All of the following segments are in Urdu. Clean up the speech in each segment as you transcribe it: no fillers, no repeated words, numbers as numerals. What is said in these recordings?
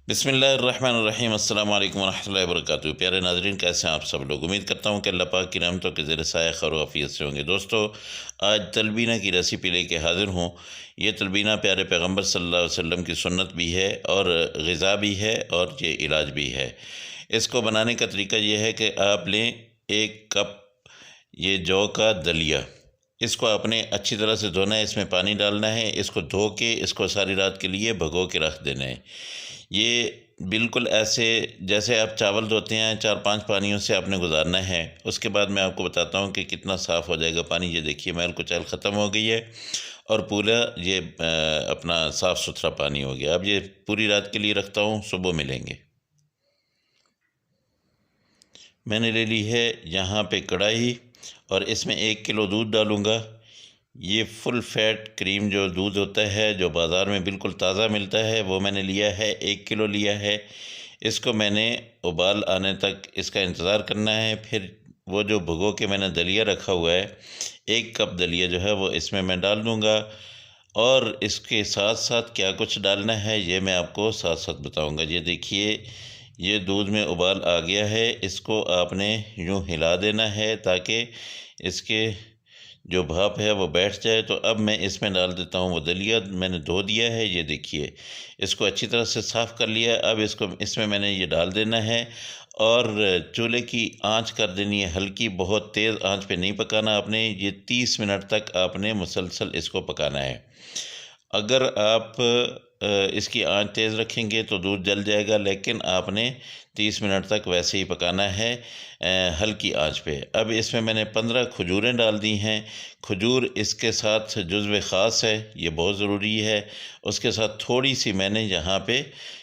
بسم اللہ الرحمن الرحیم۔ السلام علیکم ورحمۃ اللہ وبرکاتہ۔ پیارے ناظرین، کیسے ہیں آپ سب لوگ؟ امید کرتا ہوں کہ اللہ پاک کی رحمتوں کے زیر سایہ خیر و عافیت سے ہوں گے۔ دوستو، آج تلبینہ کی ریسیپی لے کے حاضر ہوں۔ یہ تلبینہ پیارے پیغمبر صلی اللہ علیہ وسلم کی سنت بھی ہے اور غذا بھی ہے اور یہ علاج بھی ہے۔ اس کو بنانے کا طریقہ یہ ہے کہ آپ لیں 1 کپ یہ جو کا دلیا۔ اس کو آپ نے اچھی طرح سے دھونا ہے، اس میں پانی ڈالنا ہے، اس کو دھو کے اس کو ساری رات کے لیے بھگو کے رکھ دینا ہے۔ یہ بالکل ایسے جیسے آپ چاول دھوتے ہیں 4-5 پانیوں سے آپ نے گزارنا ہے۔ اس کے بعد میں آپ کو بتاتا ہوں کہ کتنا صاف ہو جائے گا پانی۔ یہ دیکھیے میل کچیل ختم ہو گئی ہے اور پورا یہ اپنا صاف ستھرا پانی ہو گیا۔ اب یہ پوری رات کے لیے رکھتا ہوں، صبح ملیں گے۔ میں نے لے لی ہے یہاں پہ کڑھائی اور اس میں 1 کلو دودھ ڈالوں گا۔ یہ فل فیٹ کریم جو دودھ ہوتا ہے جو بازار میں بالکل تازہ ملتا ہے وہ میں نے لیا ہے، 1 کلو لیا ہے۔ اس کو میں نے ابال آنے تک اس کا انتظار کرنا ہے۔ پھر وہ جو بھگو کے میں نے دلیا رکھا ہوا ہے، 1 کپ دلیا جو ہے وہ اس میں ڈال دوں گا، اور اس کے ساتھ ساتھ کیا کچھ ڈالنا ہے یہ میں آپ کو ساتھ ساتھ بتاؤں گا۔ یہ دیکھیے یہ دودھ میں ابال آ گیا ہے، اس کو آپ نے یوں ہلا دینا ہے تاکہ اس کے جو بھاپ ہے وہ بیٹھ جائے۔ تو اب میں اس میں ڈال دیتا ہوں وہ دلیا میں نے دھو دیا ہے۔ یہ دیکھیے اس کو اچھی طرح سے صاف کر لیا۔ اب اس میں نے یہ ڈال دینا ہے اور چولہے کی آنچ کر دینی ہے ہلکی، بہت تیز آنچ پہ نہیں پکانا آپ نے۔ یہ 30 منٹ تک آپ نے مسلسل اس کو پکانا ہے۔ اگر آپ اس کی آنچ تیز رکھیں گے تو دودھ جل جائے گا، لیکن آپ نے 30 منٹ تک ویسے ہی پکانا ہے ہلکی آنچ پہ۔ اب اس میں نے 15 کھجوریں ڈال دی ہیں۔ کھجور اس کے ساتھ جزو خاص ہے، یہ بہت ضروری ہے۔ اس کے ساتھ تھوڑی سی میں نے یہاں پہ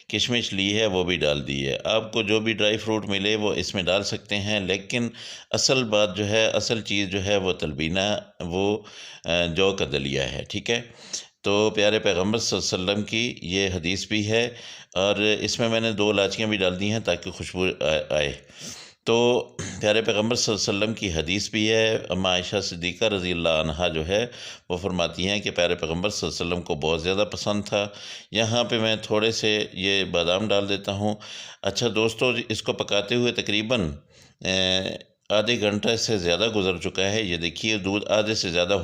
کشمش لی ہے، وہ بھی ڈال دی ہے۔ آپ کو جو بھی ڈرائی فروٹ ملے وہ اس میں ڈال سکتے ہیں، لیکن اصل بات جو ہے، اصل چیز جو ہے وہ تلبینہ، وہ جو کا دلیا ہے، ٹھیک ہے۔ تو پیارے پیغمبر صلی اللہ علیہ وسلم کی یہ حدیث بھی ہے، اور اس میں نے 2 الائچیاں بھی ڈال دی ہیں تاکہ خوشبو آئے۔ تو پیارے پیغمبر صلی اللہ علیہ وسلم کی حدیث بھی ہے۔ اما عائشہ صدیقہ رضی اللہ عنہا جو ہے وہ فرماتی ہیں کہ پیارے پیغمبر صلی اللہ علیہ وسلم کو بہت زیادہ پسند تھا۔ یہاں پہ میں تھوڑے سے یہ بادام ڈال دیتا ہوں۔ اچھا دوستو، اس کو پکاتے ہوئے تقریباً آدھے گھنٹہ سے زیادہ گزر چکا ہے۔ یہ دیکھیے دودھ آدھے سے زیادہ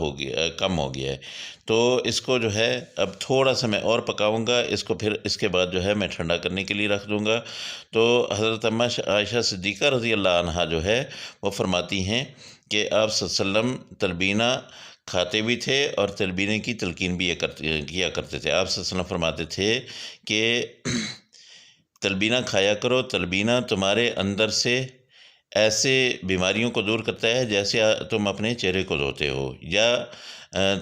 کم ہو گیا ہے۔ تو اس کو جو ہے اب تھوڑا سا میں اور پکاؤں گا اس کو، پھر اس کے بعد جو ہے میں ٹھنڈا کرنے کے لیے رکھ دوں گا۔ تو حضرت اما عائشہ صدیقہ رضی اللہ عنہا جو ہے وہ فرماتی ہیں کہ آپ صلی اللہ علیہ وسلم تلبینہ کھاتے بھی تھے اور تلبینے کی تلقین بھی کیا کرتے تھے۔ آپ صلی اللہ علیہ وسلم فرماتے تھے کہ تلبینہ کھایا کرو، تلبینہ تمہارے اندر سے ایسے بیماریوں کو دور کرتا ہے جیسے تم اپنے چہرے کو دھوتے ہو، یا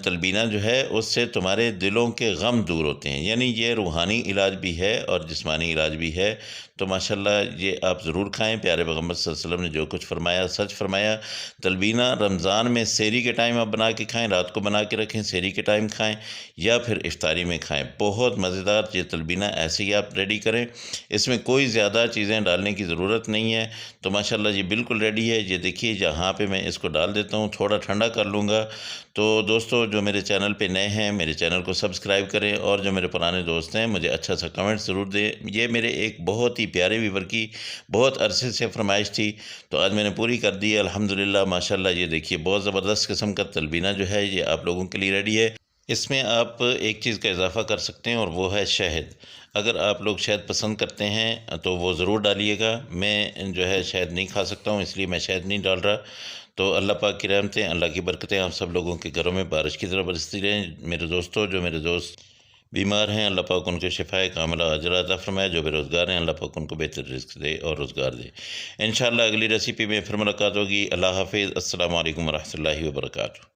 تلبینہ جو ہے اس سے تمہارے دلوں کے غم دور ہوتے ہیں۔ یعنی یہ روحانی علاج بھی ہے اور جسمانی علاج بھی ہے۔ تو ماشاءاللہ یہ آپ ضرور کھائیں۔ پیارے پیغمبر صلی اللہ علیہ وسلم نے جو کچھ فرمایا سچ فرمایا۔ تلبینہ رمضان میں سحری کے ٹائم آپ بنا کے کھائیں، رات کو بنا کے رکھیں، سحری کے ٹائم کھائیں یا پھر افطاری میں کھائیں۔ بہت مزیدار یہ تلبینہ ایسے ہی آپ ریڈی کریں، اس میں کوئی زیادہ چیزیں ڈالنے کی ضرورت نہیں ہے۔ تو ماشاءاللہ یہ بالکل ریڈی ہے۔ یہ دیکھیے جہاں پہ میں اس کو ڈال دیتا ہوں، تھوڑا ٹھنڈا کر لوں گا۔ تو دوستو جو میرے چینل پہ نئے ہیں میرے چینل کو سبسکرائب کریں، اور جو میرے پرانے دوست ہیں مجھے اچھا سا کمنٹ ضرور دیں۔ یہ میرے ایک بہت ہی پیارے ویور کی بہت عرصے سے فرمائش تھی، تو آج میں نے پوری کر دی الحمدللہ ماشاءاللہ۔ یہ دیکھیے بہت زبردست قسم کا تلبینہ جو ہے یہ آپ لوگوں کے لیے ریڈی ہے۔ اس میں آپ ایک چیز کا اضافہ کر سکتے ہیں اور وہ ہے شہد۔ اگر آپ لوگ شہد پسند کرتے ہیں تو وہ ضرور ڈالیے گا۔ میں جو ہے شہد نہیں کھا سکتا ہوں، اس لیے میں شہد نہیں ڈال رہا۔ تو اللہ پاک کی رحمتیں، اللہ کی برکتیں آپ سب لوگوں کے گھروں میں بارش کی طرح برستی رہیں۔ میرے دوستو، جو میرے دوست بیمار ہیں اللہ پاک ان کے شفائے کاملہ اجر عطا فرمائے، جو بے روزگار ہیں اللہ پاک ان کو بہتر رزق دے اور روزگار دے۔ انشاءاللہ اگلی ریسیپی میں پھر ملاقات ہوگی۔ اللہ حافظ۔ السلام علیکم ورحمۃ اللہ وبرکاتہ۔